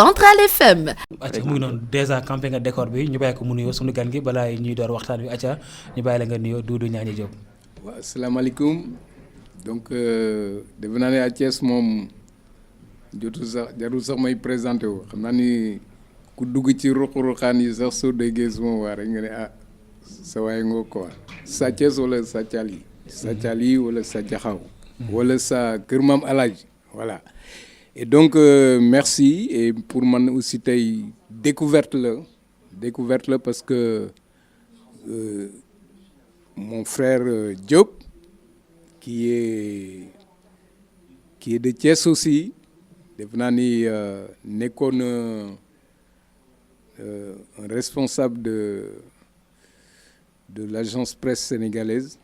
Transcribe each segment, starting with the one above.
Central FM. acca mu ngi noonu dèjà campé nga décor bi ñu bàyyi ko mu nuyoo suñu gan gi balaa ñuy door waxtaan wi acca ñu bàyyi la nga nuyoo Doudou Niani Diop. waaw asalaamaaleykum donc defe naa ne à Thiès moom jotul sax jarul sax may présenté wu xam naa ni ku dugg ci ruq-ruqaan yi sax soo déggee suma waa rek nga ne ah sa waay ngoo quoi sa Thiès wala sa Thial yi wala sa Jaxaw wala sa Kër Maam Alaaji voilà et donc merci et pour man aussi tey découverte la parce que mon frère Diop qui est de Thiès aussi def naa ni nekkoon un responsable de l'agence presse sénégalaise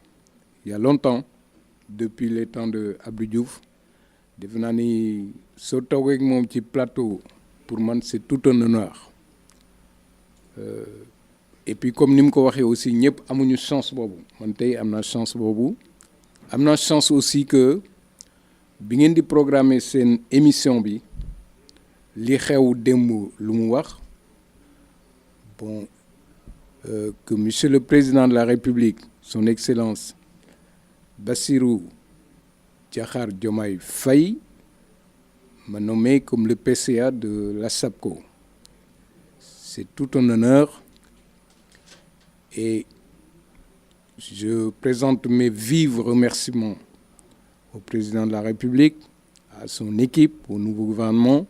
il y a longtemps depuis les temps de Abdou Diouf def naa ni soo toogee ak moom ci plateau pour man c'est tout un honneur et puis comme ni mu ko waxee aussi ñëpp amuñu chance boobu man tey am naa chance boobu am naa chance aussi que bi ngeen di programmer seen émission bi li xew démb lu mu wax bon que monsieur le président de la République son excellence Bassirou Diakhar Diomaye Faye m'a nommé comme le PCA de la SAPCO. C'est tout un honneur et je présente mes vifs remerciements au président de la République, à son équipe, au nouveau gouvernement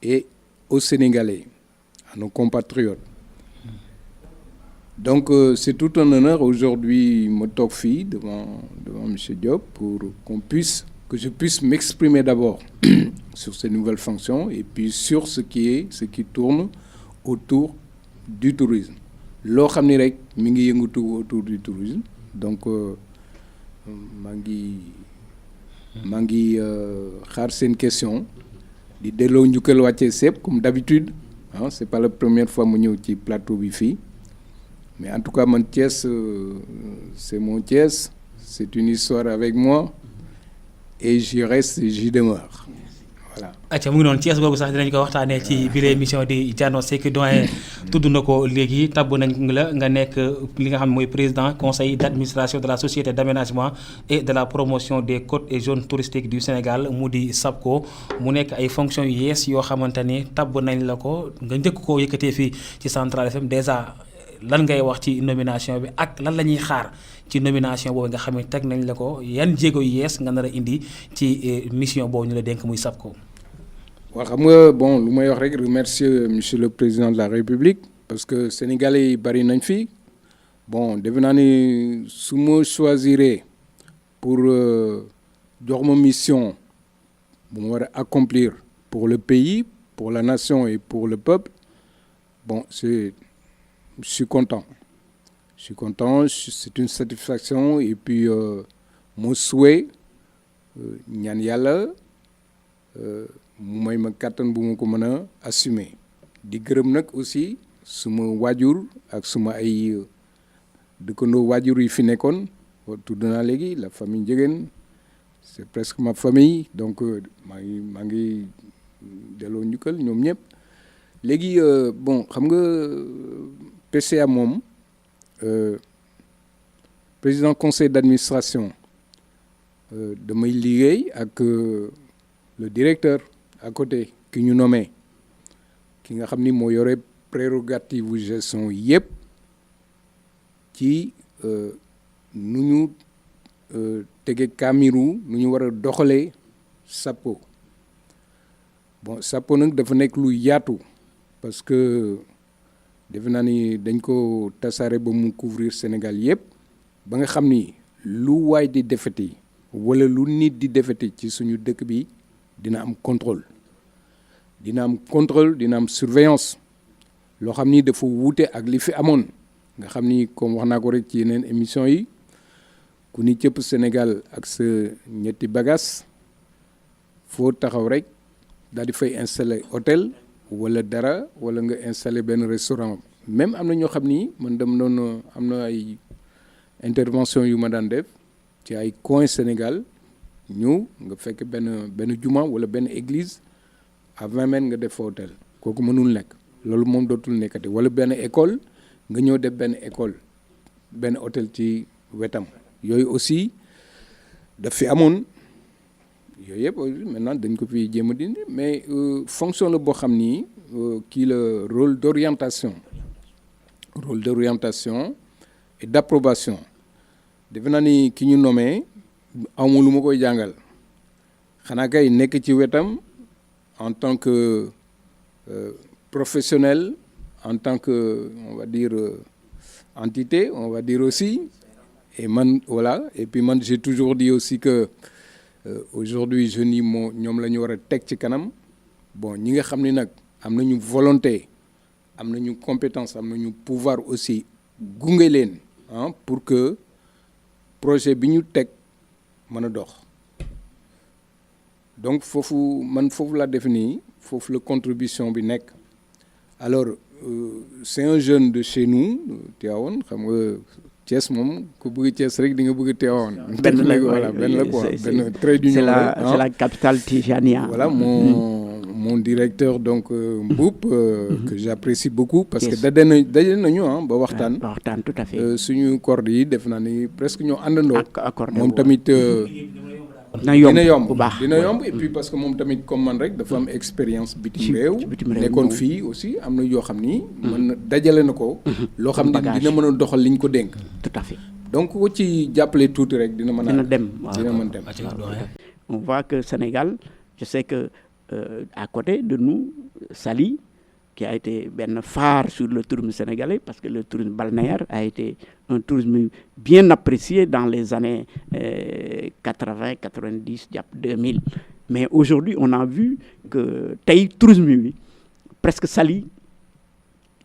et aux Sénégalais, à nos compatriotes. Donc c'est tout un honneur aujourd'hui me toog fii devant monsieur Diop pour que je puisse m'exprimer d'abord sur ces nouvelles fonctions et puis sur ce qui tourne autour du tourisme loo xam ni rek mi ngi yëngatu autour du tourisme donc maa ngi xaar seen question di delloo njukkal wàccee sepp comme d'habitude ah c'est pas la première fois mu ñëw ci plateau bi fii mais en tout cas man Thiès c'est mon Thiès c'est une histoire avec moi et j'y reste et j'y demeure voilà. acca mu ngi noonu Thiès boobu sax dinañ ko waxtaanee ci biir émission di Diano Seck doyen tudd na ko léegi tabb nañ la nga nekk li nga xam ne mooy président conseil d'administration de la société d'aménagement et de la promotion des côtes et zones touristiques du Sénégal mu di SAPCO mu nekk ay fonctions yu yees yoo xamante ni tabb nañ la ko nga njëkk koo yëkkatee fii ci Central FM déjà lan ngay wax ci nomination bi ak lan la ñuy xaar ci nomination boobu nga xam ne teg nañ la ko yan jéego yu yees nga nar a indi ci mission boobu ñu la dénk muy SAPCO. waaw xam nga bon lu may wax rek remercier monsieur le président de la République parce que sénégalais yi bari nañ fi bon defe naa ni su ma choisiree pour jox ma mission bu ma war a accomplir pour le pays pour la nation et pour le peuple bon je suis content c'est une satisfaction et puis mon souhait ñaan yàlla mu may ma kàttan bu ma ko mën a assumer di gërëm nag aussi suma waajur ak suma ay dëkkandoo waajur yi fi nekkoon tudd naa léegi la famille Ndiéguène c'est presque ma famille donc maa ngi delloo njukkal ñoom ñëpp léegi bon xam nga PCA moom président conseil d'administration damay liggéey ak le directeur à côté ki ñu nommé ki nga xam ni moo yore prérogative bu gestion yëpp ci nu ñu tege kaamiru nu ñu war a doxalee SAPCO bon SAPCO nag dafa nekk lu yaatu parce que defe naa ni dañ ko tasaare ba mu couvrir Sénégal yëpp ba nga xam ni lu waay di defeti wala lu nit di defeti ci suñu dëkk bi dina am contrôle dina am surveillance loo xam ni dafa wuute ak li fi amoon nga xam ni comme wax naa ko rek ci yeneen émission yi ku ni cëpp Sénégal ak sa ñetti bagages foo taxaw rek daal di fay installer hôtel wala dara wala nga installer benn restaurant même am na ñoo xam ni man dem doon am na ay intervention yu ma daan def ci ay coin Sénégal ñëw nga fekk benn juma wala benn église à 20 mètres nga def fa hôtel kooku mënul nekk loolu moom dootul nekkati wala benn école nga ñëw def benn école benn hôtel ci wetam yooyu aussi daf fi amoon yooyu yëpp maintenant dañ ko fi jéem a dindi mais fonction la boo xam ni kii la rôle d'orientation et d'approbation defe naa ni ki ñu nommé amul lu ma koy jàngal xanaa kay nekk ci wetam en tant que professionnel, en tant que, on va dire, entité, on va dire aussi. Et voilà. Et puis man, j'ai toujours dit aussi que aujourd'hui, je dis ñoom la ñu war a teg ci kanam. Bon, ñi nga xam ne nag am nañu volonté, am nañu compétence, am nañu pouvoir aussi gunge leen pour que projet bi ñu teg mën a dox. Donc foofu laa def nii foofu la contribution bi nekk. Alors c'est un jeune de chez nous Tivaouane xam nga Thiès moom ku bëgg Thiès rek di nga bëgg Tivaouane. benn la voilà benn la quoi benn trait d'union c'est la capitale tijania. Voilà mon directeur donc Mboup que j'apprécie beaucoup parce que daje nañu ba waxtaan. waxtaan tout à fait. suñu corde yi def naa ni presque ñoo àndandoo. moom tamit. dina yomb bu baax dina yomb et puis parce que moom tamit comme man rek dafa am expérience bitim réew nekkoon fii aussi am na yoo xam ni man dajale na ko loo xam ni dina mën a doxal liñ ko dénk tout à fait donc ko ci jàppale tuuti rek dina mën a dem dina mën dem on voit que Sénégal je sais que à côté de nous Saly qui a été benn phare sur le tourisme sénégalais parce que le tourisme balnéaire a été un tourisme bien apprécié dans les années 80, 90, 2000. Mais aujourd'hui, on a vu que tey tourisme presque Saly,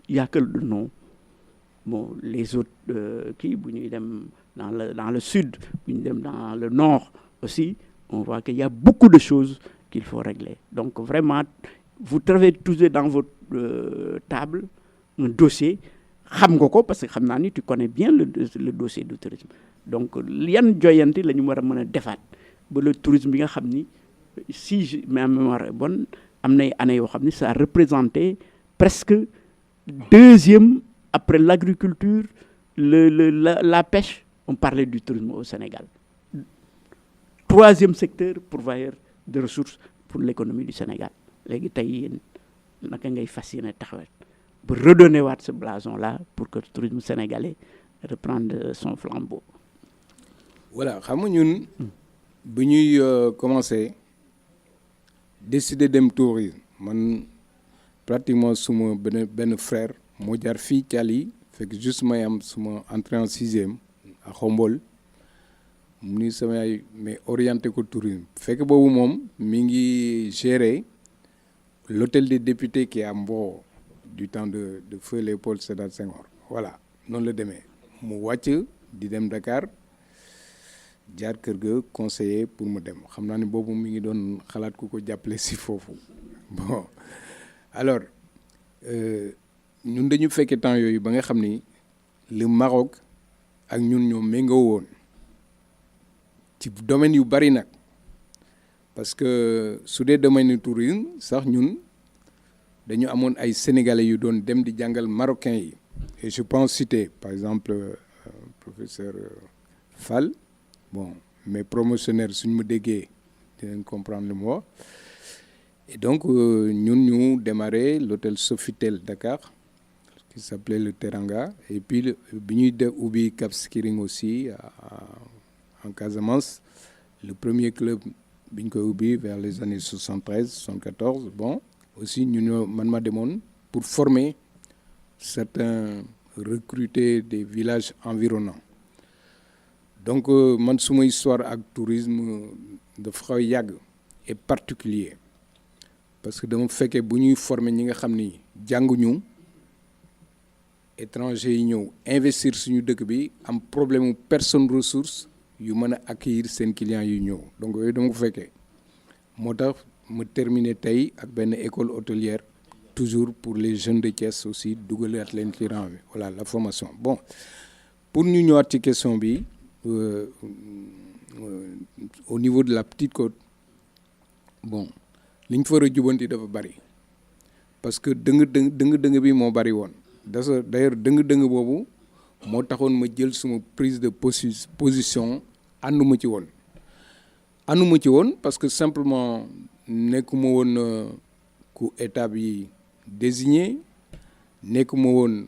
il n'y a que le nom. Bon, les autres qui dans le sud, dans le nord aussi, on voit qu'il y a beaucoup de choses qu'il faut régler. Donc vraiment, vous travaillez toujours dans votre table un dossier xam nga ko parce que xam naa ni tu connais bien le dossier du tourisme donc yan joyanti la ñu war a mën a defaat ba le tourisme bi nga xam ni si ma mémoire est bonne am nay années yoo xam ni ça a représenté presque deuxième après l'agriculture la pêche on parlait du tourisme au Sénégal troisième secteur pourvoyeur de ressources pour l'économie du Sénégal léegi tey yéen naka ngay fas yéene taxawal pour redonner waat ce blason là pour que le tourisme sénégalais reprendre son flambeau. Voilà xam nga ñun bu ñuy commencé décider dem tourisme man pratiquement suma benn frère moo jaar fii Thiali fekk juste may am suma entrée en sixième à Khombole mu ni sama yaay mais orienté ko tourisme fekk boobu moom mi ngi gérer l'hôtel des députés qui est à Mboro du temps de feu Léopold Sédar Senghor voilà noonu la demee mu wàcc di dem Dakar jaar kër ga conseiller pour mu dem xam naa ne boobu mi ngi doon xalaat ku ko jàppale si foofu bon alors ñun dañu fekkee temps yooyu ba nga xam ni le Maroc ak ñun ñoo méngoo woon ci domaine yu bari nag parce que su dee domaine tourisme sax ñun dañu amoon ay sénégalais yu doon dem di jàngal marocains yi et je pense citer par exemple professeur Fall bon mes promotionnaires suñu ma déggee dinañ comprendre le mot et donc ñun ñu démarré l'hôtel Sofitel Dakar qui s'appelait le Teranga et puis bi ñuy def ubbi Cap Skirring aussi en Casamance le premier club bi ñu koy ubbi vers les années 73 74 bon aussi ñun man ma demoon pour former certains recruter des villages environnants donc man suma histoire ak tourisme dafa xaw yàgg et particulier parce que dama fekkee bu ñuy former ñi nga xam ni jànguñu étranger yi ñëw investir suñu dëkk bi am problème mu personne ressource yu mën a accueillir seen clients yu ñëw donc yooyu dama ko fekkee moo tax ma terminer tey ak benn école hôtelière toujours pour les jeunes de Thiès aussi dugalaat leen ci rang bi voilà la formation bon pour ñu ñëwaat ci question bi au niveau de la Petite Côte bon li ñu fa war a jubanti dafa bari parce que dëng bi moo bari woon. D'ailleurs dëng boobu moo taxoon ma jël suma prise de position ànduma ci woon parce que simplement nekkuma woon ku état bi désigné nekkuma woon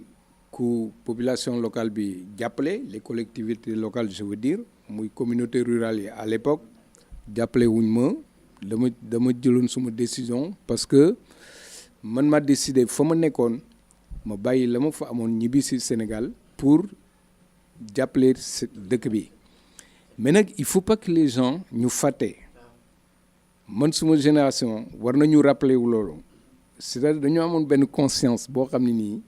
ku population locale bi jàppale, les collectivités locales je veux dire muy communauté rurale yi à l'époque jàppale wuñ ma dama jëloon suma décision parce que man ma décidé fa ma nekkoon ma bàyyi la ma fa amoon ñibbi si Sénégal pour jàppale dëkk bi mais nag il faut pas que les gens ñu fàtte man suma génération war nañu rappeler wu loolu c'est-à-dire dañoo amoon benn conscience boo xam ne nii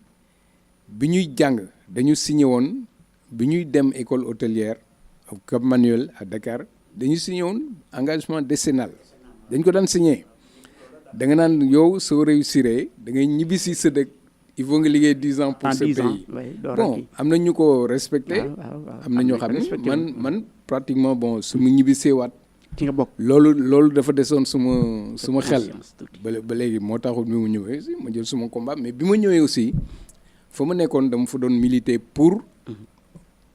bi ñuy jàng dañu signé woon bi ñuy dem école hôtelière au Cap Manuel à Dakar dañu signé woon engagement décennal dañ ko daan signé da nga naan yow soo réussiree da ngay ñibbi si sa dëkk il faut nga liggéey 10 ans pour ce pays bon am na ñu ko respecté am na ñoo xam ne man pratiquement bon su mu ñibbi seewaat ci nga bokk loolu dafa desoon suma xel ba léegi moo taxul bi mu ñëwee aussi ma jël suma combat mais bi ma ñëwee aussi fa ma nekkoon dama fa doon militer pour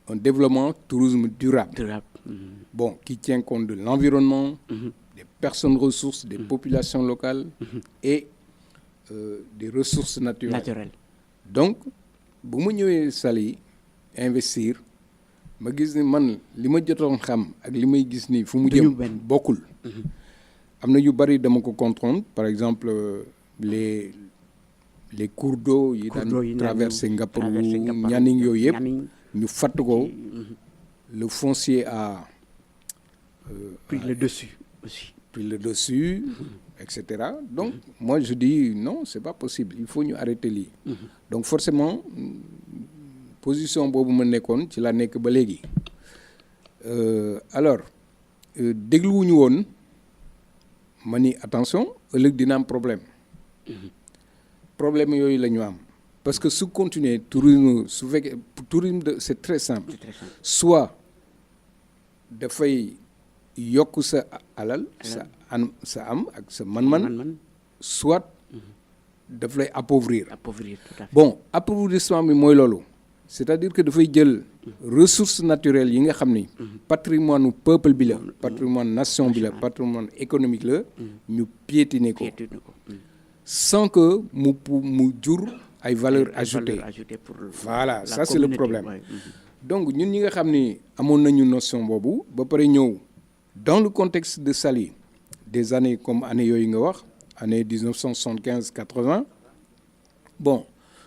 un développement tourisme durable bon qui tient compte de l'environnement des personnes ressources des populations locales et des ressources naturelles donc bu ma ñëwee Saly investir ma gis ni man li ma jotoon xam ak li may gis ni fu mu jëm bokkul am na yu bari dama ko comprendre par exemple les cours d'eau yi daan traversé Ngaparou Nianing yooyu yëpp ñu fatt ko le foncier a pris le dessus aussi etc. Donc moi je dis non c'est pas possible il faut ñu arrêter lii donc forcément position boobu ma nekkoon ci la nekk ba léegi alors dégluwuñu woon ma ni attention ëllëg dina am problème yooyu la ñu am parce que su continuer tourisme su fekkee tourisme c'est très simple soit dafay yokk sa alal sa am ak sa man-man soit daf lay appauvrir bon appauvrissement bi mooy loolu c'est-à-dire que dafay jël ressources naturelles yi nga xam ni patrimoine u peuple bi la patrimoine nation bi la patrimoine économique la ñu piétiner ko sans que mu jur ay valeur ajoutée voilà ça c'est le problème donc ñun ñi nga xam ni amoon nañu notion boobu ba pare ñëw dans le contexte de Saly des années comme année yooyu nga wax année 1975-80 bon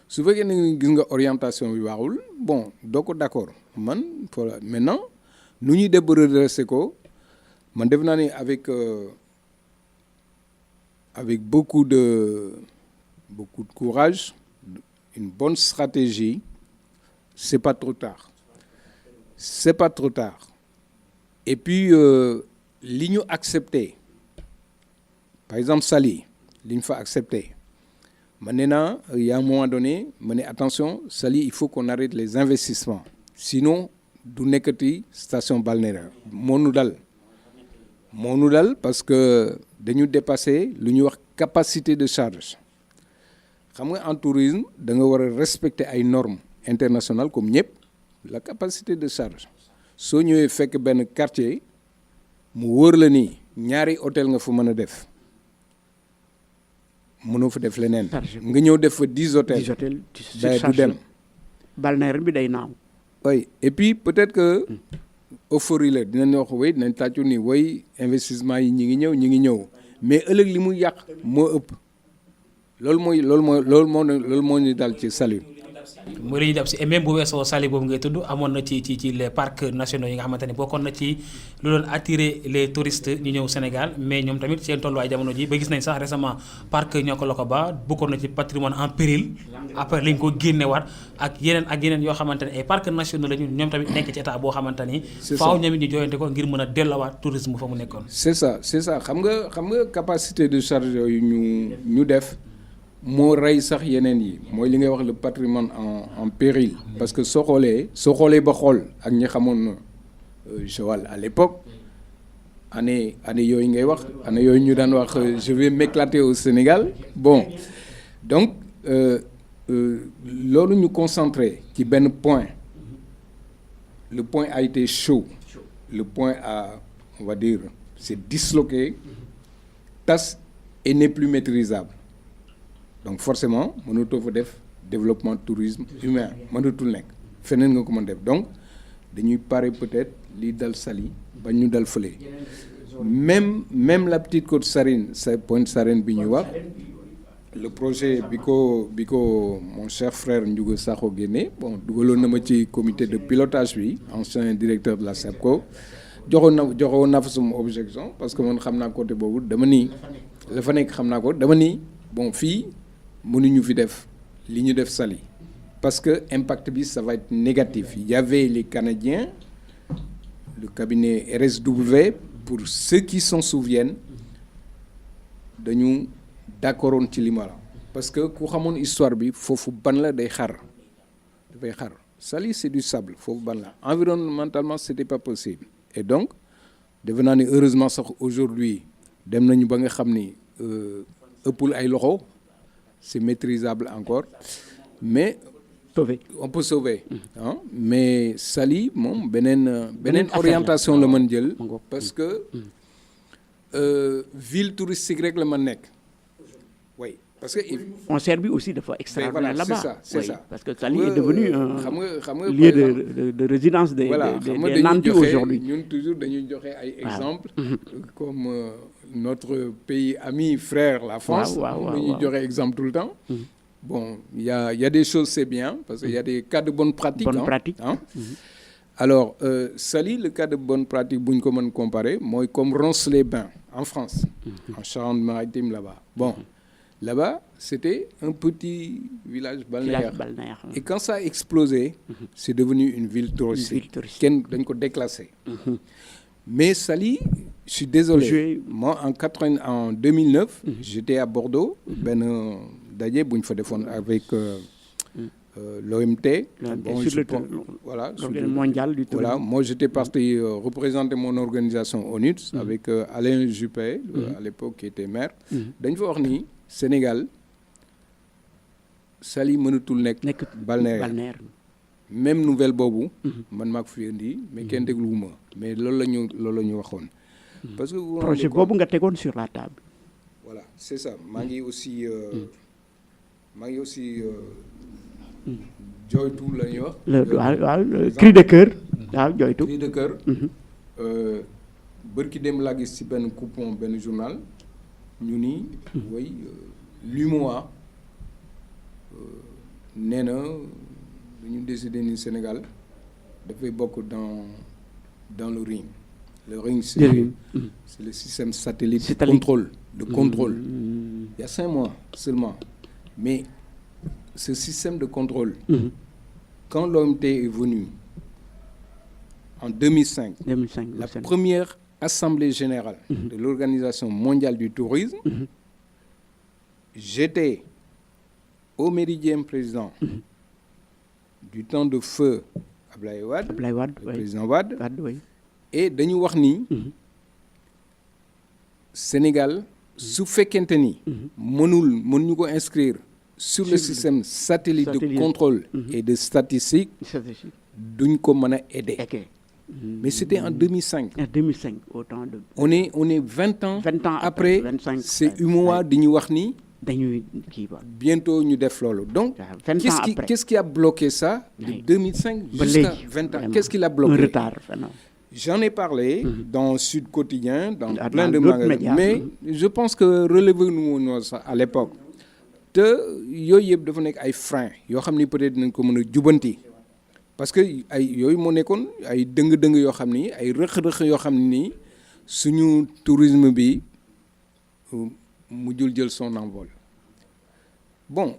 su fekkee ne gis nga orientation bi baaxul bon doo ko d'accord man voilà maintenant nu ñuy def ba redresser ko man def naa ni avec beaucoup de courage une bonne stratégie c'est pas trop tard et puis li ñu accepté par exemple Saly li ñu fa accepté ma ne naa y a un moment donné ma ne attention Saly il faut qu'on arrête les investissements sinon du nekkati station balnéaire moo nu dal parce que dañu dépasser lu ñuy wax capacité de charge xam nga en tourisme da nga war a respecter ay normes internationales comme ñëpp la capacité de charge soo ñëwee fekk benn quartier mu wóor la ni ñaari hôtel nga fa mën a def mënoo fa def leneen nga ñëw def fa 10 hôtels day du dem balnéaire bi day naaw oui et puis peut-être que euphorie la dinañ wax way dinañ tàccu ni way investissement yi ñi ngi ñëw mais ëllëg li muy yàq moo ëpp loolu moo ñu dal ci Saly mooy li ñuy def si et même bu weesoo Saly boobu ngay tudd amoon na ci les parcs nationaux yi nga xamante ne bokkoon na ci lu doon attirer les touristes ñu ñëw Sénégal mais ñoom tamit seen tolluwaay jamono ji ba gis nañ sax récemment parc Niokolo-Koba bokkoon na ci patrimoine en péril après lañ ko génnewaat ak yeneen yoo xamante ne ay parcs nationaux la ñoom tamit nekk ci état boo xamante ni faaw ñoom it ñu jooyante ko ngir mën a delluwaat tourisme fa mu nekkoon. c'est ça xam nga capacité de charge yooyu ñu def. moo rey sax yeneen yi mooy li ngay wax le patrimoine en péril parce que soo xoolee ba xool ak ñi xamoon Joal à l'époque année yooyu ngay wax année yooyu ñu daan wax je vais m'éclater au Sénégal bon donc loolu ñu concentré ci benn point. Le point a été chaud. Le point a, on va dire, s'est disloqué, tas et n'est plus maîtrisable. Donc forcément mënatoo fa def développement tourisme humain mënatul nekk feneen nga ko mën def donc dañuy pare peut-être lii dal Saly ba ñu dal fële. Même la petite côte Sarène sa Pointe Sarène bi ñuy wax le projet bi ko mon cher frère Ndiouga Sakho génne bon dugaloon na ma ci comité de pilotage bi ancien directeur de la SEPCO joxoon na fa sama objection parce que man xam naa côté boobu dama nii la fa nekk xam naa ko dama nii bon fii mënuñu fi def li ñu def Saly parce que impact bi ça va être négatif. Il y avait les Canadiens, le cabinet RSW, pour ceux qui s'en souviennent dañu d'accordoon ci li ma la parce que ku xamoon histoire bi foofu ban la dafay xar Saly c'est du sable foofu ban la environnementalement c'était pas possible et donc defe naa ni heureusement sax aujourd'hui dem nañu ba nga xam ni ëppul ay loxo c'est maîtrisable encore mais on peut sauver mais Saly moom beneen orientation la mën jël parce que ville touristique rek la mën nekk oui parce que foncière bi aussi dafa extraordinaire là-bas c'est ça parce que Saly est devenu un xam nga lieu de résidence des nantis aujourd'hui ñun toujours dañuy joxe ay exemples comme notre pays ami frère la France dañuy joxe exemple tout le temps bon il y a des choses c'est bien parce que il y a des cas de bonne pratique alors Saly le cas de bonne pratique bu ñu ko mën comparer mooy comme Roncq-les-Bains en France en Charente-Maritime là-bas bon là-bas c'était un petit village balnéaire et quand ça a explosé c'est devenu une ville touristique kenn dañ ko déclassé mais Saly je suis désolé moi en 2009 j'étais à Bordeaux benn daje bu ñu fa defoon avec l'OMT voilà mondial du tourisme voilà moi j'étais parti représenter mon organisation ONUTS avec Alain Juppé à l'époque qui était maire dañ fa wax ni Sénégal Saly mënatul nekk balnéaire même nouvelle boobu man maa ko fi indi mais kenn dégluwuma mais loolu la ñu waxoon parce que projet boobu nga tegoon sur la table voilà c'est ça maa ngi aussi jooytu la ñuy wax waaw cri de cœur waaw jooytu cri de cœur bërki dem laa gis ci benn coupon benn journal ñu ni way l'UMOA nee na dañu décider ni Sénégal dafay bokk dans le RIM. Le RIM c'est le système satellite de contrôle il y a 5 mois seulement mais ce système de contrôle quand l'OMT est venu en 2005 la première assemblée générale de l'Organisation mondiale du tourisme j'étais au Méridien président du temps de feu Ablaye Wade le président Wade et dañu wax ni Sénégal su fekkente ni mënuñu ko inscrire sur le système satellite de contrôle et de statistique duñ ko mën a aider mais c'était en 2005 autant de on est 20 ans après c'est UMOA di ñu wax ni dañuy kii ba bientôt ñu def loolu donc qu'est-ce qui a bloqué ça de 2005 jusqu'à 20 ans qu'est-ce qui l'a bloqué un retard j'en ai parlé dans Sud Quotidien dans plein de magasins mais je pense que relevé nu ça à l'époque te yooyu yëpp dafa nekk ay frein yoo xam ni peut-être nañ ko mën a jubanti parce que ay yooyu moo nekkoon ay dëng-dëng yoo xam ni ay rëq-rëq yoo xam ni suñu tourisme bi mujjul jël son envol bon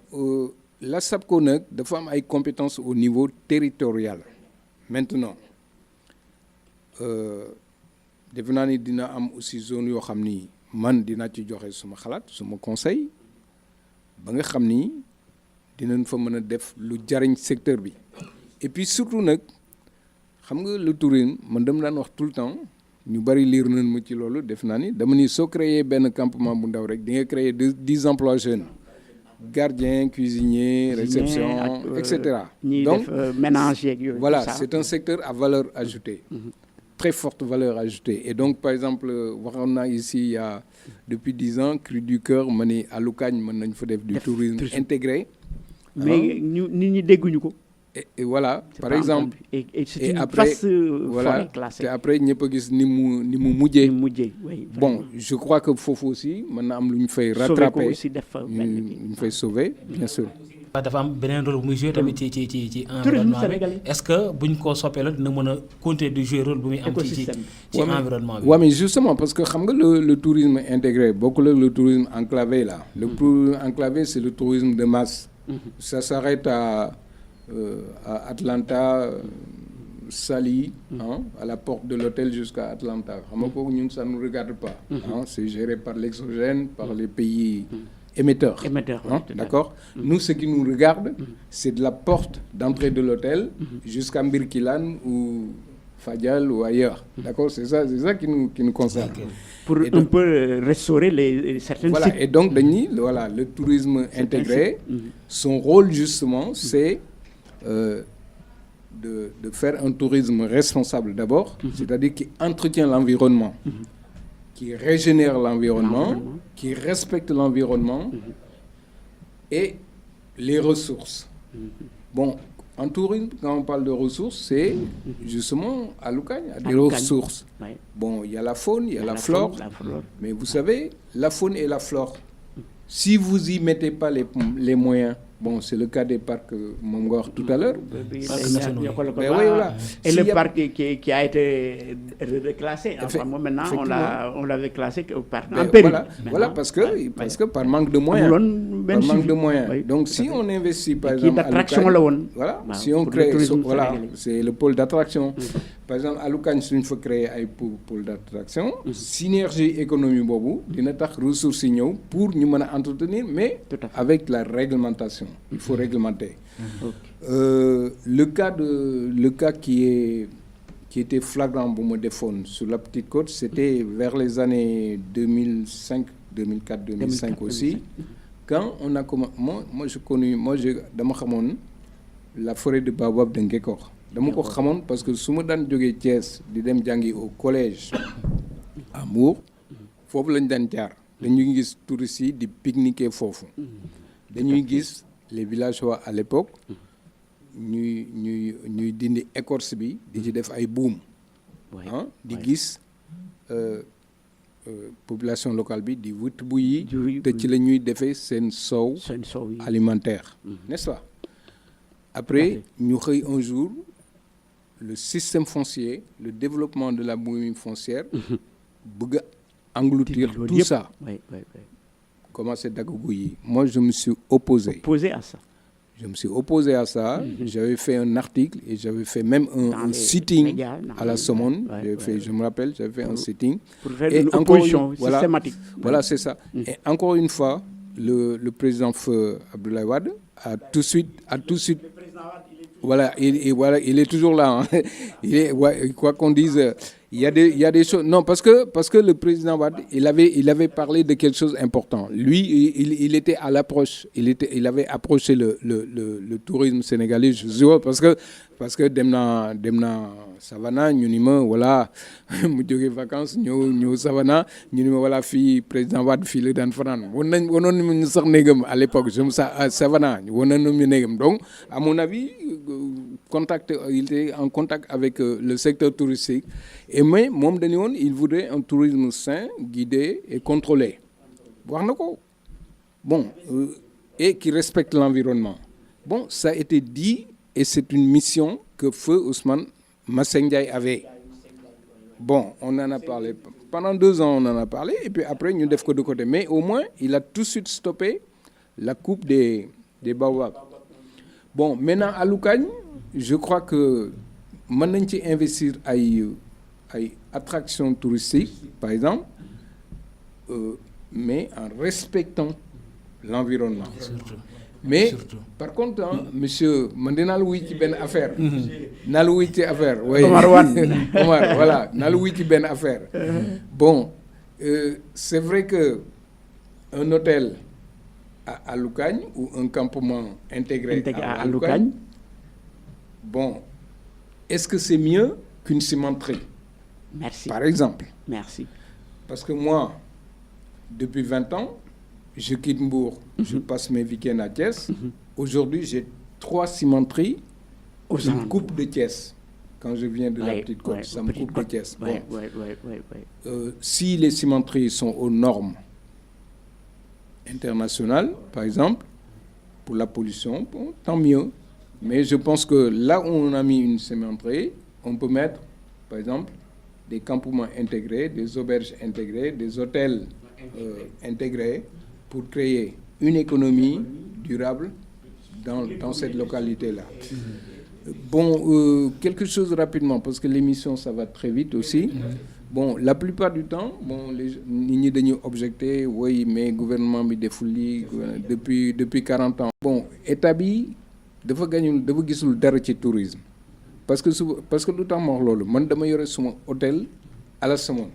la SAPCO nag dafa am ay compétences au niveau territorial maintenant defe naa ni dina am aussi zone yoo xam ni man dinaa ci joxe suma xalaat suma conseil ba nga xam ni dinañ fa mën a def lu jariñ secteur bi et puis surtout nag xam nga le tourisme man dama daan wax tout le temps ñu bari liir nañ ma ci loolu def naa ni dama ni soo créer benn campement bu ndaw rek di nga créer 10 emplois jeunes gardien, cuisinier, réception, etc. Donc, ménager, voilà, c'est un secteur à valeur ajoutée, très forte valeur ajoutée. Et donc, par exemple, on a ici, il y a, depuis 10 ans, Cri du Cœur, à Loucagne, il faut du tourisme intégré. Mais nous n'y dégoûtons. Et voilà, par exemple, et c'est une après, forêt classée. Et après, il n'y a pas bon, je crois que faut aussi, maintenant, il faut rattraper, il faut sauver, bien sûr. dafa am beneen rôle bu muy joué tamit ci environnement bi est-ce que buñ ko soppee la dina mën a continuer de jouer rôle bu muy am ci environnement bi. Ouais, mais justement parce que xam nga le tourisme intégré beaucoup le tourisme enclavé là. Le tourisme enclavé c'est le tourisme de masse. Ça s'arrête à Atlanta, Saly, à la porte de l'hôtel jusqu'à Atlanta. Xam nga kooku ñun ça nous regarde pas. C'est géré par l'exogène, par les pays émetteurs. D'accord. Nous, ce qui nous regarde, c'est de la porte d'entrée de l'hôtel jusqu'à Mbirkilan ou Fadial ou ailleurs. D'accord. C'est ça qui nous concerne. Pour un peu restaurer certaines voilà. sites. Et donc, voilà, le tourisme intégré, son rôle justement, c'est de faire un tourisme responsable d'abord, c'est-à-dire qui entretient l'environnement. Qui régénère l'environnement, qui respecte l'environnement et les ressources. Bon, en tourisme, quand on parle de ressources, c'est justement à Loucagne, des ressources. Ouais. Bon, il y a la faune, il y a la flore, mais vous savez, la faune et la flore, si vous y mettez pas les moyens, bon, c'est le cas des parcs Mongor tout à l'heure. Voilà. Et le parc qui a été reclassé. Enfin, maintenant, on l'avait classé au parc en péril. Voilà, parce que par manque de moyens. Oui, donc, si on investit, par exemple, à Loucagne, voilà, si on crée, voilà, c'est le pôle d'attraction. Par exemple, à Loucagne, si on faut créer un pôle d'attraction, synergie économie bobu, dina tax ressources pour nous entretenir, mais avec la réglementation. Il faut réglementer. Le cas qui était flagrant pour me défendre sur la Petite Côte, c'était vers les années 2005, 2004, 2005 aussi. Quand on a commencé, j'ai la forêt de Baobab de Ngekor. Parce que si je suis Thiès, au collège à Mour, il faut que je dañuy gis touristes yi di pique-niquer foofu dañuy gis les villageois à l'époque ñuy dindi écorce bi di ci def ay buum di gis population locale bi di wut bu yi te ci la ñuy defee seen soow alimentaire n'est-ce pas après ñu xëy un jour le système foncier le développement de la boulimie foncière bëgg engloutir tout ça. Comment c'est Dagogouyi? Moi, je me suis opposé à ça. Je me suis opposé à ça. J'avais fait un article et j'avais fait même un sitting à la Somone. Je me rappelle, j'avais fait un sitting. Pour faire une opposition systématique. Voilà, c'est ça. Et encore une fois, le président Feu Abdoulaye Wade a tout de suite. Voilà, il est toujours là. Quoi qu'on dise, il y a des choses. Non, parce que le président Wade, il avait parlé de quelque chose d'important. Lui, il était à l'approche. Il avait approché le tourisme sénégalais. Je vois parce que demna Savana, voilà, mu jóge vacances ñëw Savana, voilà fi président Wade fi le dan fanan. Wonon ñu sax négam à l'époque, je me à Savana, wonon ñu négam. Donc, à mon avis, il était en contact avec le secteur touristique. Et mais mom dañu won il voudrait un tourisme sain, guidé et contrôlé. Wax nako. Bon, et qui respecte l'environnement. Bon, ça a été dit et c'est une mission que Feu Ousmane Massendiaye avait. Bon, on en a parlé. Pendant 2 ans, on en a parlé. Et puis après, nous devons de côté. Mais au moins, il a tout de suite stoppé la coupe des baobabs. Bon, maintenant, à Loucagne, je crois que maintenant, tu investir à attractions touristiques, par exemple, mais en respectant l'environnement. Mais par contre, monsieur, maintenant oui qui ben affaire. Naloui qui affaire. Oui. Omar, voilà, naloui qui ben affaire. Bon, c'est vrai que un hôtel à Aloukagne ou un campement intégré à à Aloukagne. Bon, est-ce que c'est mieux qu'une cimenterie? Merci. Par exemple. Merci. Parce que moi, depuis 20 ans, je quitte Mbour, je passe mes week-ends à Thiès. Aujourd'hui, j'ai 3 cimenteries. Ça me coupe de Thiès. Quand je viens de la petite côte, ça me coupe de Thiès. Bon. Si les cimenteries sont aux normes internationales, par exemple, pour la pollution, bon, tant mieux. Mais je pense que là où on a mis une cimenterie, on peut mettre, par exemple, des campements intégrés, des auberges intégrées, des hôtels intégrés pour créer une économie durable dans cette localité-là. Bon, quelque chose rapidement, parce que l'émission, ça va très vite aussi. Bon, la plupart du temps, bon, nit ñi dañuy objecter, oui, mais gouvernement bi deful lii depuis 40 ans. Bon, état bi dafa gisul dara ci tourisme. Parce que lu tax ma wax loolu, man dama yore suma hôtel à la Somone,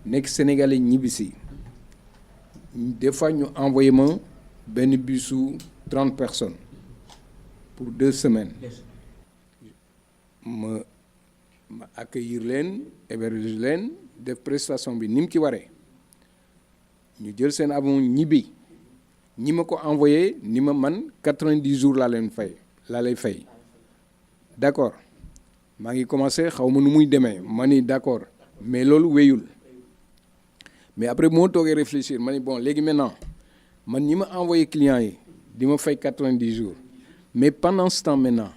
nekk Sénégalais ñibbisi. Des fois, ñu envoyé ma benn busu 30 personnes pour 2 semaines. ma accueillir leen, héberger leen, def prestation bi ni mu ci waree. ñu jël seen avion ñibbi. ñi ma ko envoyé ni ma man 90 jours laa lay fay. D'accord maa ngi commencé xaw ma nu muy demee ma ni d'accord mais loolu wéyul. Mais après moo toogee réfléchir ma ni bon léegi maintenant man ñi ma envoyé clients yi di ma fay 90 jours mais pendant ce temps maintenant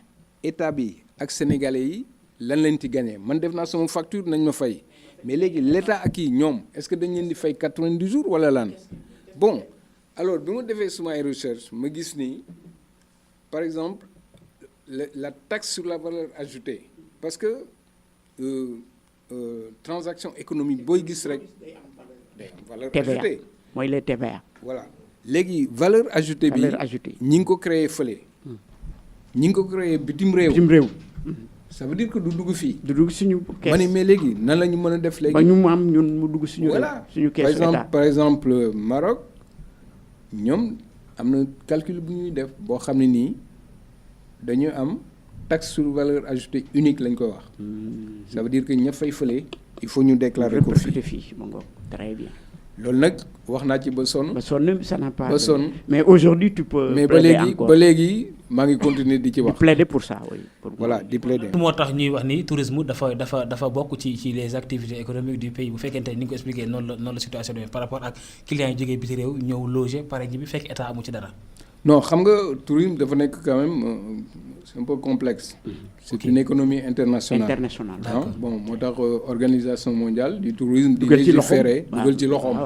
état bi ak sénégalais yi lan leen ci gagné man def naa sama facture nañ ma fay mais léegi l'état ak yi ñoom est-ce que dañ leen di fay 90 jours wala lan. Bon alors bi ma defee sumay recherche ma gis ni par exemple la taxe sur la valeur ajoutée parce que transaction économique booy gis rek day am valeur ajoutée mooy les TVA. voilà léegi valeur ajoutée bi ñi ngi ko créé fële ñi ngi ko créé bitim réew. Ça veut dire que du dugg fii. du dugg suñu kees ma ne mais léegi nan la ñu mën a def léegi. ba ñu mu am ñun mu dugg suñu. voilà suñu kees état par exemple Maroc ñoom am na calcul bu ñuy def boo xam ne nii dañu am taxe sur valeur ajoutée unique lañ koy wax. Ça veut dire que ña fay fële il faut ñu déclarer ko fii. Très bien. loolu nag wax naa ci ba sonn. Ça n'a pas. ba sonn mais aujourd'hui tu peux. mais ba léegi maa ngi continuer di ci wax. di plaider pour ça oui. voilà di plaider. moo tax ñuy wax ni tourisme dafa bokk ci les activités économiques du pays bu fekkente ni nga ko expliqué noonu la situation demee par rapport ak clients yi jógee biti réew ñëw loger pare ji bi fekk état amu ci dara. non xam nga tourisme dafa nekk quand même c'est un peu complexe. C'est une économie internationale. Bon moo tax organisation mondiale du tourisme di légiférer dugal ci loxoom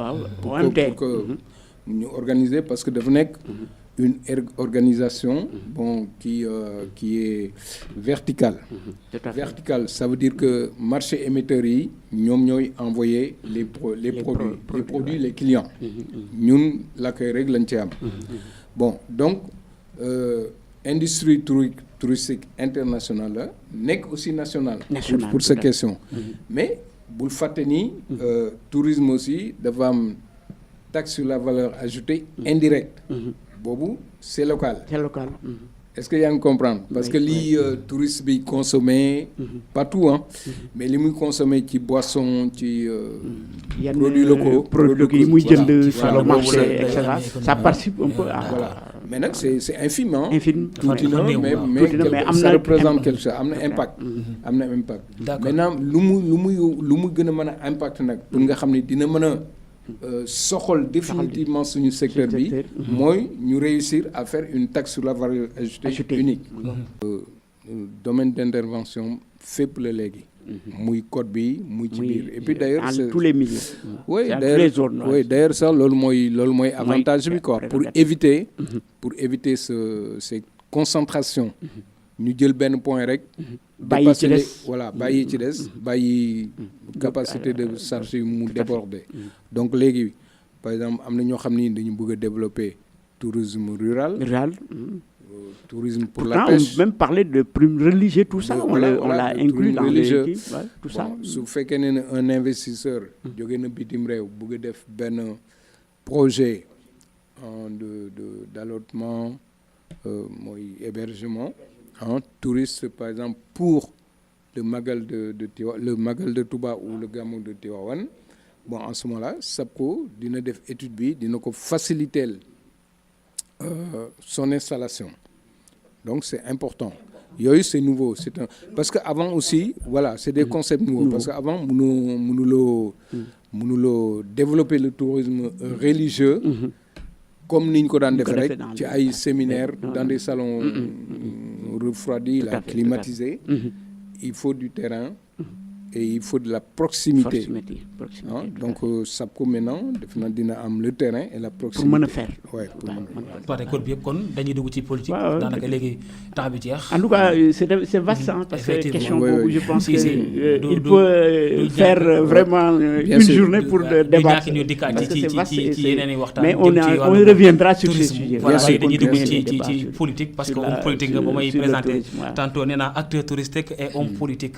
pour que ñu organiser parce que dafa nekk une organisation bon qui est verticale. Verticale ça veut dire que marché émetteurs yi ñoom ñooy envoyer les produits les clients ñun l'accueil rek lañ ci am. Bon donc industrie touristique internationale la nekk aussi nationale pour cette question mais bul fàtte ni tourisme aussi dafa am taxe sur la valeur ajoutée indirecte boobu c'est local est-ce que yaa ngi comprendre parce que lii touriste bi consommer partout mais li muy consommer ci boisson ci produits locaux produits yi muy jënd sur le marché et cetera ça participe un peu à voilà mais nag c'est infime infime tuuti na mais ça représente quelque chose am na impact maintenant lu mu gën a mën a impact nag pour nga xam ne dina mën a soxal définitivement suñu secteur bi mooy ñu réussir à faire une taxe sur la valeur ajoutée unique domaine d'intervention fépp la léegi muy code bi muy ci biir et puis d'ailleurs dans tous les milieux d'ailleurs sax loolu mooy avantage bi quoi pour éviter ces concentrations ñu jël benn point rek dépasser bàyyi ci des bàyyi capacité de charge mu déborder donc léegi par exemple am na ñoo xam ni dañu bëgg a développer tourisme rural tourisme pour la pêche on même parler de prime religieux tout ça on l'a inclus dans les tout ça su fekkee ne un investisseur jóge na bitim réew bëgg a def benn projet d'allotement, mooy hébergement, touristes par exemple pour le Magal le Magal de Touba ou le Gamou de Tivaouane. Bon, en ce moment-là, SAPCO dina def étude bi dina ko faciliter son installation. Donc c'est important. Yooyu c'est nouveau, parce que avant aussi voilà, c'est des concepts nouveaux parce que avant mënuloo développer le tourisme religieux comme ni ñu ko daan defee rek ci ay séminaires dans des salons refroidis là, climatisés. Il faut du terrain et il faut de la proximité. Donc SAPCO maintenant def na dina am le terrain et la proximité. Pour mën a faire. Ouais, pour mën a faire. Toité code bi yëpp kon dañuy dugg ci politique. daanaka léegi temps bi jeex. En tout cas c'est vaste parce que question boobu je pense que il peut faire vraiment une journée pour débattre parce que c'est vaste mais on reviendra sur ce sujet. Voilà dañuy dugg ci politique parce que homme politique nga ba may présenter tantôt nee naa acteur touristique et homme politique.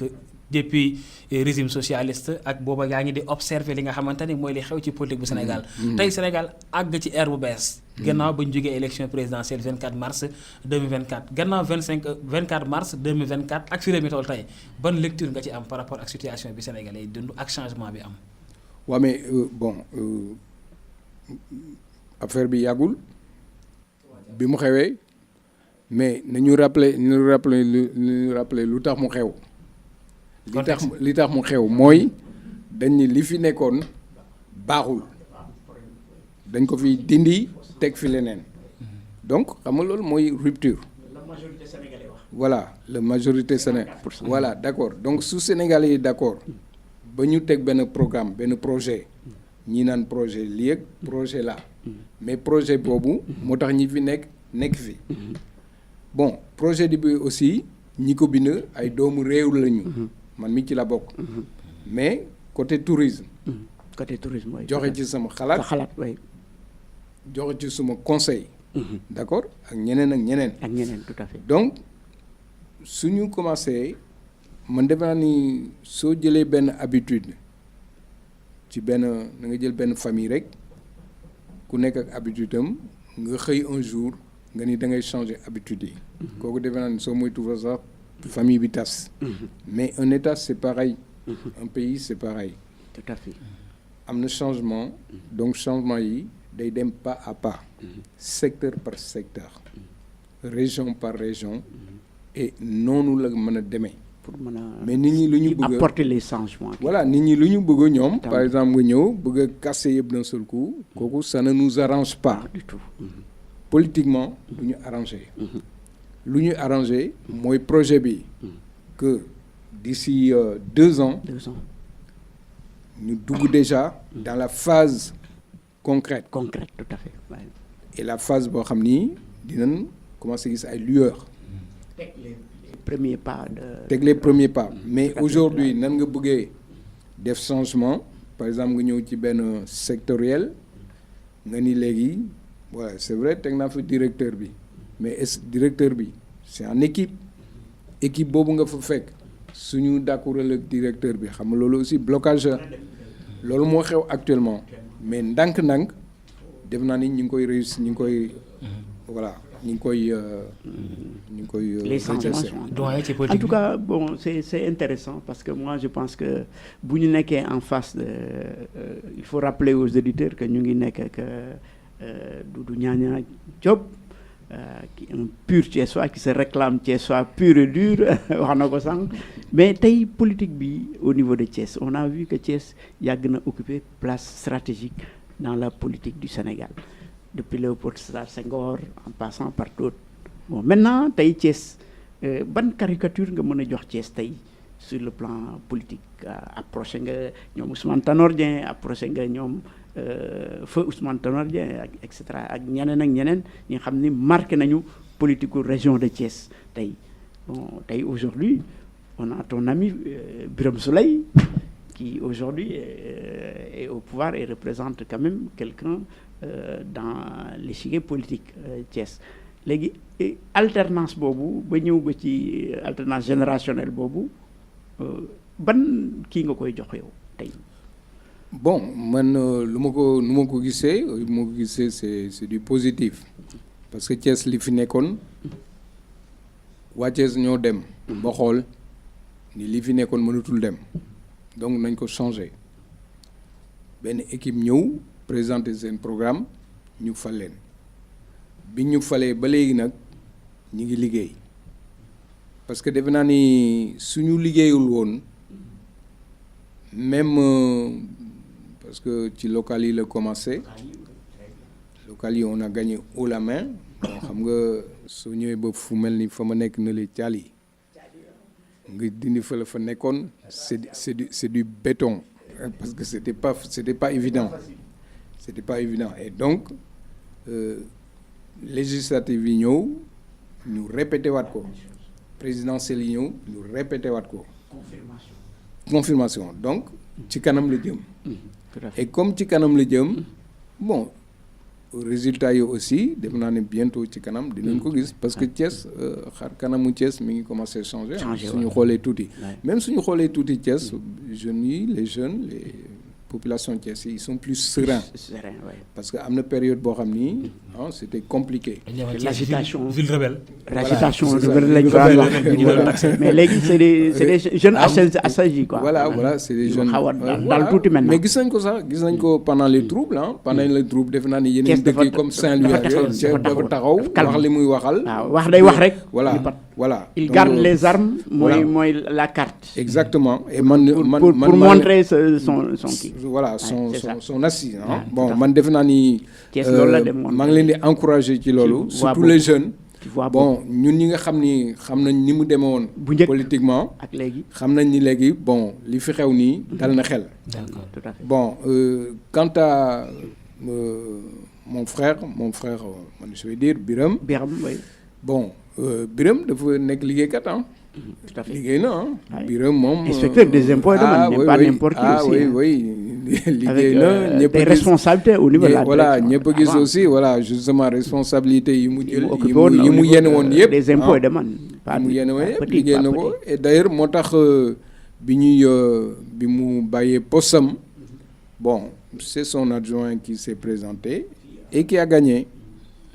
Depuis régime socialiste ak booba yaa ngi di observer li nga xamante ni mooy li xew ci politique bu Sénégal. Tey Sénégal àgg ci ère bu bees. Gannaaw ba ñu jógee élection présidentielle 24 mars 2024 gannaaw 24 mars 2024 ak fi réew mi toll tey ban lecture nga ci am par rapport ak situation bi Sénégalais yi dund ak changement bi am. waaw mais affaire bi yàggul bi mu xewee mais nañu rappeler lu tax mu xew. li tax mu xew mooy dañ ni li fi nekkoon baaxul dañ ko fi dindi teg fi leneen donc xam nga loolu mooy rupture. La majorité sénégalaise wax. Voilà la majorité sénégalaise. Voilà d'accord donc su Sénégalais yi d'accord ba ñu teg benn programme benn projet ñi naan projet lii ak projet là mais projet boobu moo tax ñi fi nekk fi bon projet bi aussi ñi ko bind ay doomu réew lañu. Man mi ci la bokk. Mais côté tourisme. Côté tourisme oui. Joxe ci sama xalaat oui. Joxe ci sama conseil. D'accord ak ñeneen. Tout à fait. Donc suñu commencé man defe naa ni soo jëlee benn habitude ci benn da nga jël benn famille rek ku nekk ak habitude am nga xëy un jour nga ni da ngay changer habitude yi. Kooku defe naa ni soo moytu fa sax. Famille bi tas. Mais un État c'est pareil. Un pays c'est pareil. Tout à fait. Am na changement. Donc changement yi day dem pas à pas. Secteur par secteur. Région par région. Et noonu la mën a demee. Pour mën a mais nit ñi lu ñu bëgg apporter les changements. Voilà nit ñi lu ñu bëgg ñoom. Par exemple nga ñëw bëgg a casser yëpp d'un seul coup. Kooku ça ne nous arrange pas. Du tout. Politiquement du ñu arrangé. Lu ñu arrangé mooy projet bi que d'ici 2 ans ñu dugg déjà dans la phase concrète tout à fait ouais. Et la phase boo xam ni dinañ commencer gis ay lueurs teg les premiers pas mais aujourd'hui nan nga bëggee def changement par exemple nga ñëw ci benn sectoriel nga ni léegi voilà c'est vrai teg naa fa directeur bi mais directeur bi c'est en équipe boobu nga fa fekk suñu d'accord ak directeur bi xam nga loolu aussi blocage loolu moo xew actuellement mais ndànk-ndànk def naa ni ñu ngi koy réussir ñu ngi koy voilà ñu ngi koy les changements en tout cas bon c'est intéressant parce que moi je pense que bu ñu nekkee en face de il faut rappeler aux auditeurs que ñu ngi nekk ak Doudou Niania Diop qui est un pur Thiessois qui se réclame Thiessois pur et dur wax na ko sànq mais tey politique bi au niveau de Thiès on a vu que Thiès yàgg na occuper place stratégique dans la politique du Sénégal depuis Léopold Sédar Senghor en passant par d'autres bon maintenant tey Thiès ban caricature nga mën a jox Thiès tey sur le plan politique approché nga ñoom Ousmane Tanor Dieng approché nga ñoom feu Ousmane Tanor Dieng ak et cetera ak ñeneen ñi nga xam ni marqué nañu politique région de Thiès tey bon tey aujourd'hui on a ton ami Birame Souleye qui aujourd'hui est au pouvoir et représente quand même quelqu'un dans l'échiquier politique Thiès léegi alternance boobu ba ñëw ba ci alternance générationnelle boobu ban kii nga koy jox yow tey. bon man lu ma ko gisee c'est du positif parce que Thiès li fi nekkoon waa Thiès ñoo dem ba xool ni li fi nekkoon mënatul dem donc nañ ko changer benn équipe ñëw présenter seen programme ñu fal leen bi ñu falee ba léegi nag ñi ngi liggéey parce que defe naa ni suñu liggéeyul woon même parce que ci local yi la commencé local yi on a gagné haut la main bon xam nga soo ñëwee ba fu mel ni fa ma nekk na le Thiali nga dindi fa la fa nekkoon c'est du béton parce que c'était pas évident et donc législative yi ñëw ñu répété waat ko présidentielle yi ñëw ñu répété waat ko confirmation donc ci kanam la jëm et comme ci kanam la jëm bon résultat yi aussi def naa ne bientôt ci kanam dinañ ko gis parce que Thiès xar kanamu Thiès mi ngi commencé changer suñu xoolee tuuti même suñu xoolee tuuti Thiès jeunes yi les population Thiès ils sont plus sereins parce que am na période boo xam ni c'était compliqué. l'agitation ville rebelle. l'agitation rebelle lañ ko wax mais léegi c'est des jeunes assagis quoi. voilà c'est des jeunes daal tuuti maintenant. mais gis nañ ko pendant les troubles pendant les troubles defe naa ni yeneen dëkk yi comme Saint-Louis dafa taxaw wax li muy waxal. waaw wax day wax rek. voilà il garde les armes. mooy la carte. exactement et man pour montrer son kii. voilà son assise bon man defe naa ni maa ngi leen di encourager ci loolu surtout les jeunes bon ñun ñi nga xam nañ ni mu demee woon politiquement ak léegi xam nañ ni léegi bon li fi xew nii dal na xel bon quant à mon frère man je vais dire Birame oui. bon Birame dafa nekk liggéeykat tout à fait liggéey na Birame moom inspecteur des impôts et domaines n'est pas n'importe qui oui liggéey na ñëpp des responsabilités au niveau de la voilà ñëpp a gis aussi voilà justement responsabilité yi mu jël yi mu yenn woon yëpp des impôts et domaines yi mu yenn woon yëpp liggéey na ko et d'ailleurs moo tax bi mu bàyyee posam bon c'est son adjoint qui s'est présenté et qui a gagné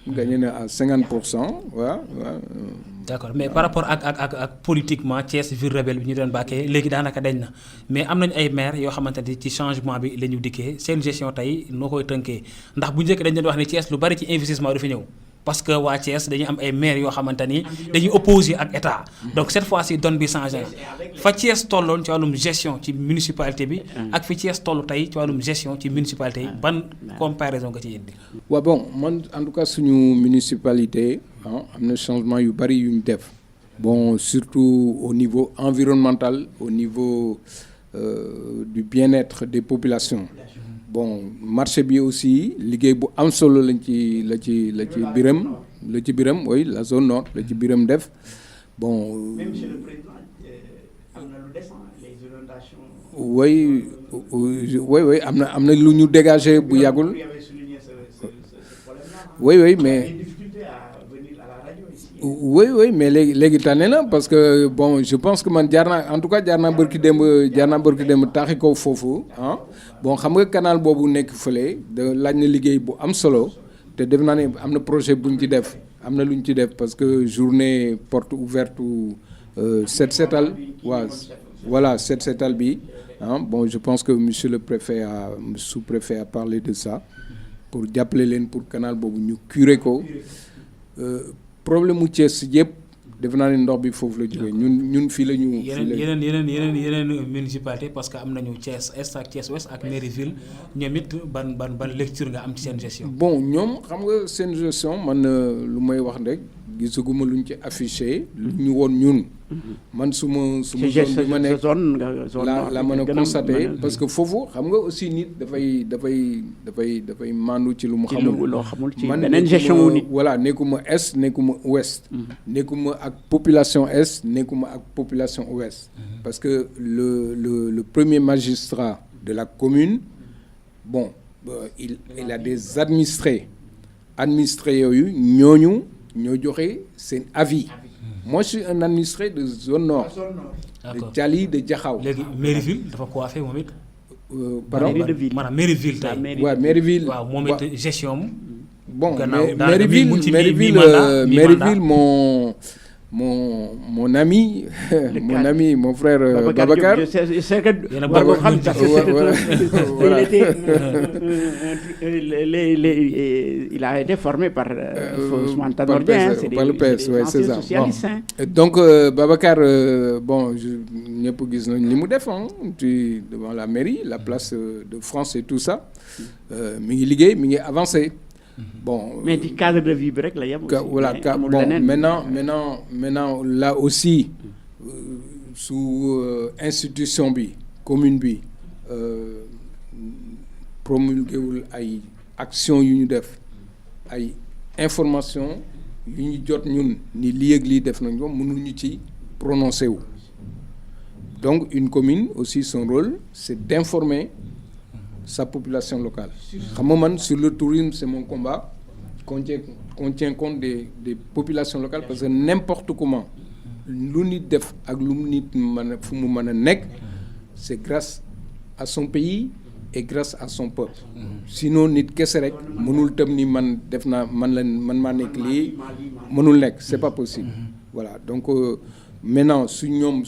na à 50% waaw. d'accord mais par rapport ak politiquement Thiès ville rebelle bi ñu doon bàkkee léegi daanaka dañ na mais am nañu ay maire yoo xamante ne ci changement bi la ñu dikkee seen gestion tey noo koy tënkee ndax bu njëkk dañ doon wax ne Thiès lu bari ci investissement du fi ñëw parce que waa Thiès dañuy am ay maires yoo xamante ni dañuy opposé ak état donc cette fois-ci donne bi changé fa Thiès tolloon ci wàllum gestion ci municipalité bi ak fi Thiès toll tey ci wàllum gestion ci municipalité yi ban comparaison nga ci indi. waaw bon man en tout cas suñu municipalité am na changement yu bari yu ñu def bon surtout au niveau environnemental au niveau du bien-être des populations. bon marché bi aussi liggéey bu am solo la ci Birame oui la zone nord la ci Birame def bon. même monsieur le président am na lu des les inondations. oui am na lu ñu dégagé bu yàggul. oui mais. oui mais léegi tànne na parce que bon je pense que man jaar naa bërki démb taaxi kaw foofu bon xam nga canal boobu nekk fële laaj na liggéey bu am solo te def naa ne am na projet bu ñu ci def am na lu ñu ci def parce que journée porte ouverte set setal waaw voilà set setal bi bon je pense que monsieur le sous-préfet a parlé de ça pour jàppale leen pour canal boobu ñu curer ko problème mu Thiès yëpp def naa ne ndox bi foofu la jógee ñun fii la ñu. yeneen municipalité parce que am nañu Thiès Est ak Thiès Ouest ak mairie ville ñoom it ban lecture nga am ci seen gestion. bon ñoom xam nga seen gestion man lu may wax rek gisaguma luñ ci affiché. lu ñu woon ñun. man suma zone bi ma nekk la mën a constaté parce que foofu xam nga aussi nit dafay maandu ci lu mu xamul. loo xamul ci beneen gestion wu nit voilà nekkuma Est nekkuma Ouest. nekkuma ak population Est nekkuma ak population Ouest. parce que le premier magistrat de la commune bon il a des administrés yooyu ñoo joxe seen avis. moi je suis un administré de zone nord. de Thiali de Diakhao. léegi mairie ville dafa coiffé moom it. pardon mairie de ville maanaam mairie ville tey. waaw mairie ville. waaw moom it gestion am. bon gannaaw mairie ville mon ami mon ami mon frère Babacar. Il a été formé par Ousmane Tanor Dieng, par le PS, ouais, c'est ça. Socialistes, bon. Donc Babacar bon ñëpp gis nañ li mu def devant la mairie, la place de France et tout ça mi ngi liggéey mi ngi avancé. Bon, mais du cadre de vie rek la yem aussi. Voilà, bon, maintenant là aussi sous institution bi commune bi promulguéwul ay action yu ñu def ay information yu ñu jot ñun ni lii ak lii def nañ ko mënuñu ci prononcé wu. Donc une commune aussi son rôle c'est d'informer sa population locale. Xam nga man sur le tourisme c'est mon combat qu'on tient compte des populations locales parce que n'importe comment lu nit def ak lu nit mën a fu mu mën a nekk c'est grâce à son pays et grâce à son peuple. Sinon nit kese rek mënul tëm ni man def naa man maa nekk lii mënul nekk c'est pas possible. Voilà donc maintenant suñu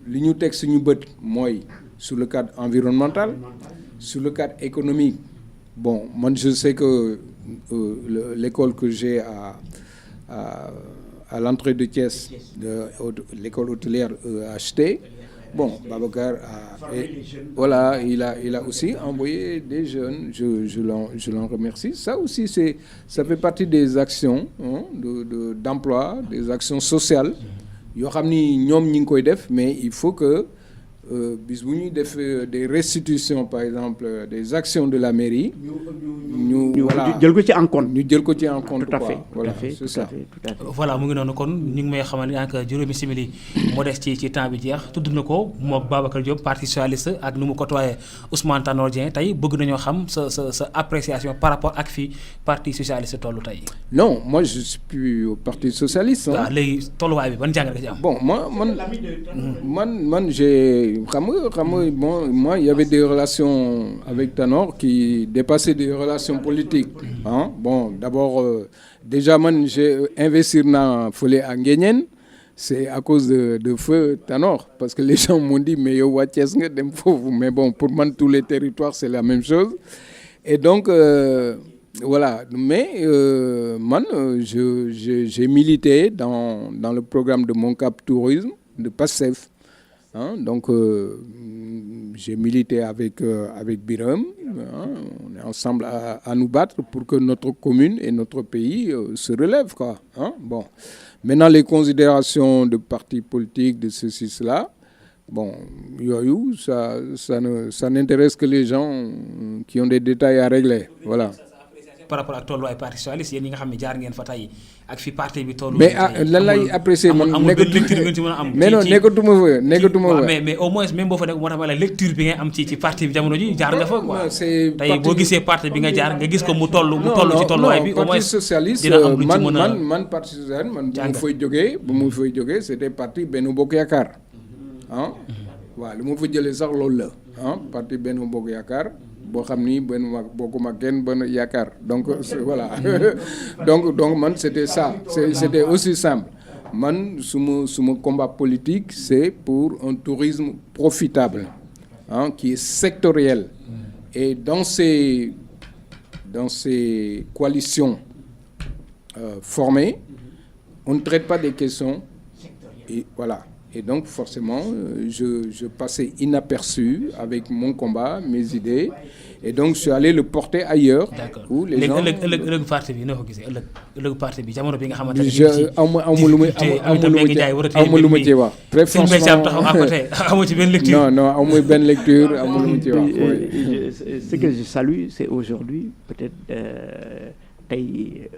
li ñu teg suñu bët mooy sur le cadre environnemental. Sur le cadre économique, bon, moi je sais que l'école que j'ai à l'entrée de Thiès, l'école hôtelière EHT, bon, Babacar voilà, il a aussi envoyé des jeunes, je l'en remercie. Ça aussi, ça fait partie des actions d'emploi, des actions sociales. Yoo xam ni ñoom ñi ngi koy def, mais il faut que bis bu ñuy def des restitutions par exemple des actions de la mairie ñu jël ko ci en compte tout à fait voilà c'est ça voilà mu ngi noonu kon ñu ngi may xamal ni ak juróomi simili moo des ci temps bi jeex tudd na ko mook Babacar Diop parti socialiste ak nu mu côtoyé Ousmane Tanor Dieng tey bëgg nañoo xam sa appréciation par rapport ak fii parti socialiste tollu tey. Non moi je suis plus au parti socialiste. waaw léegi tolluwaay bi ban jàngat nga ci am. Bon man j'ai xam nga bon moi il y avait des relations avec Tanor qui dépassaient des relations politiques hein. Bon d'abord déjà man j'ai investir naa fële à Nguéniène c'est à cause de feu Tanor parce que les gens m'ont dit mais yow waa Thiès nga dem foofu mais bon pour man tous les territoires c'est la même chose et donc voilà mais man j'ai milité dans le programme de Moncap Tourisme de PASTEF. Donc j'ai milité avec Birame, on est ensemble à nous battre pour que notre commune et notre pays se relèvent quoi. Bon, maintenant les considérations de partis politiques de ceci cela, bon yooyu ça n'intéresse que les gens qui ont des détails à régler, voilà. Par rapport ak tolluwaay parti socialiste yéen ñi nga xam ne jaar ngeen fa tey ak fi parti bi tollu. mais lan lay apprécier man amul benn lecture bi ngeen ci mën a am. mais non nekkatuma fa. mais au moins même boo fa nekk moo tax ma la lecture bi ngay am ci parti bi jamono ji jaar nga fa quoi. c'est tey boo gisee parti bi nga jaar nga gis ko mu toll ci tolluwaay bi. au moins parti socialiste dina am lu ci mën a man parti socialiste man bu mu fay jógee c'était parti Benno Bokk Yaakaar waaw lu ma fa jëlee sax loolu la parti Benno Bokk Yaakaar. boo xam ni benn bokkuma kenn benn yaakaar donc voilà donc man c'était ça c'était aussi simple man suma combat politique c'est pour un tourisme profitable qui est sectoriel et dans ces coalitions formées on ne traite pas des questions et voilà. Et donc forcément je passais inaperçu avec mon combat mes idées et donc je suis allé le porter ailleurs. D'accord. Où les gens ëllëg parti bi noo ko gisee ëllëg parti bi jamono bi nga xamante ne amu lu ma ci wax. Très franchement amu ci benn lecture. Non amu benn lecture amu lu ma ci wax. Ce que je salue c'est aujourd'hui peut-être tey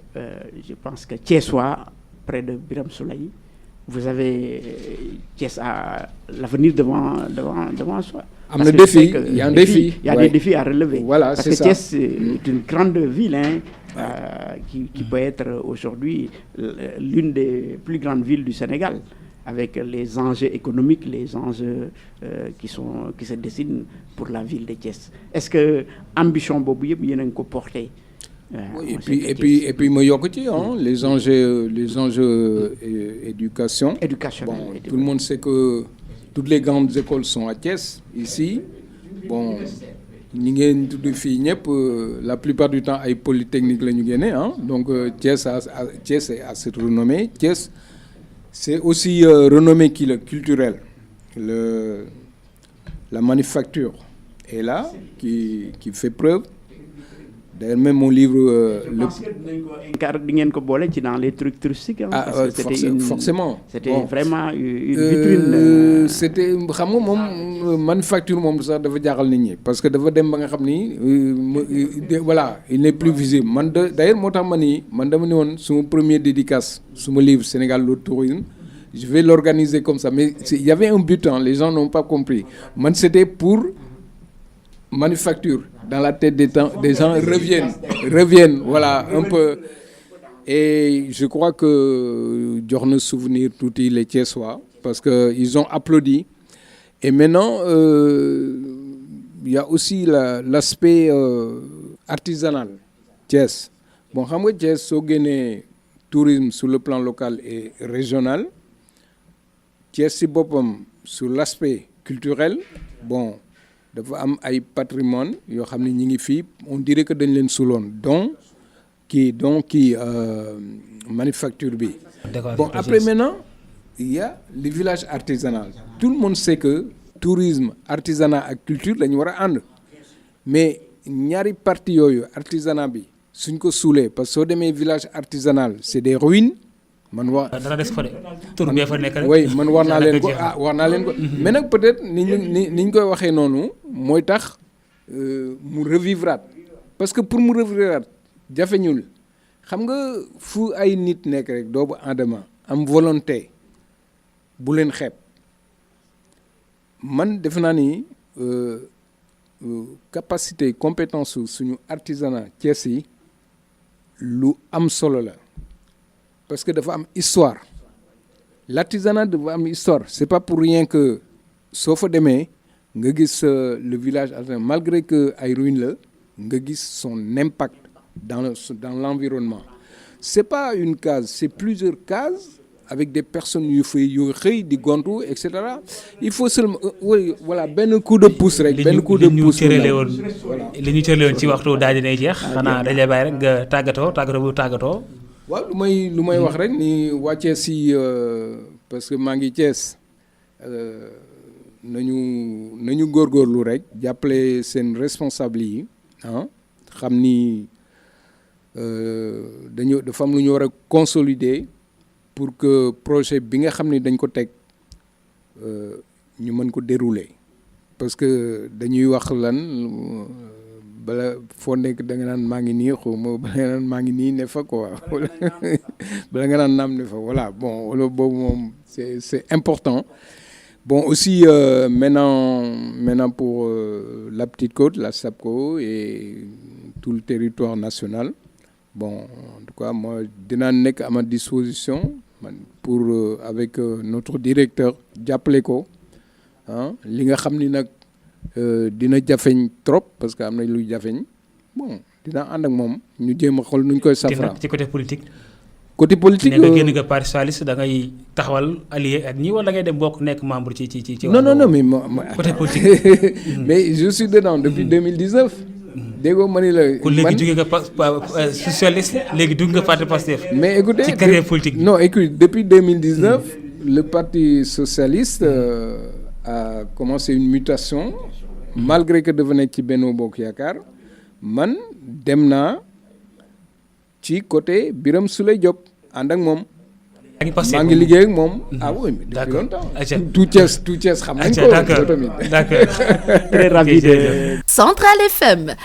je pense que Thiessois près de Birame Souleye vous avez Thiès à l'avenir devant soi. Il y a un défi. Il y a des défis à relever. Voilà, parce c'est que ça. Thiès est une grande ville qui peut être aujourd'hui l'une des plus grandes villes du Sénégal. avec les enjeux économiques, les enjeux qui se dessinent pour la ville de Thiès. Est-ce que ambition boobu yëpp yéen a ngi ko porté? Oui, et puis ma yokk ci les enjeux éducation. Bon, tout le monde sait que toutes les grandes écoles sont à Thiès ici. Bon, ñi ngeen tudd fii ñëpp la plupart du temps ay polytechnique la ñu génne donc Thiès a cette renommée. Thiès c'est aussi renommée culturelle. La manufacture est là qui fait preuve. D'ailleurs même mon livre di ngeen ko boole ci dans les trucs touristiques. Parce que forcément. C'était vraiment une vitrine. C'était xam nga moom manufacture moom sax dafa jaaxal nit ñi parce que dafa dem ba nga xam ni voilà il n'est plus visible d'ailleurs moo tax man dama ni woon suma premier dédicace suma livre Sénégal le tourisme je vais l'organiser comme ça mais il y avait un but les gens n'ont pas compris c'était pour manufacture dans la tête des gens reviennent voilà un peu et je crois que jox na souvenir tuuti les Thiessois parce que ils ont applaudi et maintenant il y a aussi l'aspect artisanal Thiès bon xam nga Thiès soo génnee tourisme sur le plan local et régional Thiès si boppam sur l'aspect culturel bon dafa am ay patrimoine yoo xam ne ñi ngi fii on dirait que dañ leen suloon donc manufacture bi bon après maintenant il y a le village artisanal tout le monde sait que tourisme artisanat ak culture la ñu war a ànd mais ñaari partie yooyu artisanat bi suñ ko suulee parce que soo demee village artisanal c'est des ruines man dara des fa de tur bee fa nekk rek. oui man war naa leen ko mais nag peut-être ni ñu koy waxee noonu mooy tax mu revivraat parce que pour mu revivraat jafeñul xam nga fu ay nit nekk rek doomu aadama am volonté bu leen xeeb man defe naa ni capacité compétence suñu artisanat Thiès yi lu am solo la. Parce que dafa am histoire l'artisanat dafa am histoire c'est pas pour rien que soo fa demee nga gis le village artisanal malgré que ay ruines la nga gis son impact dans l'environnement c'est pas une case c'est plusieurs cases avec des personnes yu xëy di gontu et cetera il faut seulement voilà benn coup de pouce rek benn coup de pouce li ñu cërale woon ci waxtu daal dinay jeex xanaa dañ lay bàyyi rek nga tàggatoo waaw lu may wax rek ni waa Thiès si parce que maa ngi Thiès nañu góorgóorlu rek jàppale seen responsable yi xam ni dafa am lu ñu war a consolider pour que projet bi nga xam ni dañ ko teg ñu mën ko dérouler parce que dañuy wax lan bala foo nekk da nga naan maa ngi nii xawma bala nga naan maa ngi nii ne fa quoi bala nga naan naam ne fa voilà bon loolu boobu moom c'est important bon aussi maintenant pour la Petite Côte la SAPCO et tout le territoire national bon en tout cas moi dinaa nekk à ma disposition pour avec notre directeur jàppale ko li nga xam ni nag dina jafeñ trop parce que am na luy jafeñ bon dina ànd ak moom ñu jéem a xool nuñ koy safra ci côté politique ne génn nga parti socialiste da ngay taxawal allié ak ñi wala da ngay dem bokk nekk membre ci non mais côté politique mais je suis dedans depuis 2019 déggoo ma ni la kon léegi jóge nga socialiste léegi dugg nga parti Pastef mais écoutez ci carrière politique non écoute depuis 2019 le parti socialiste a commencé une mutation malgré que dafa nekk ci Benno Bokk Yaakaar man dem naa ci côté Birame Souleye Diop ànd ak moom maa ngi liggéey ak moom oui mais depuis longtemps tout Thiès xam nañ ko d'accord très ravi de Central FM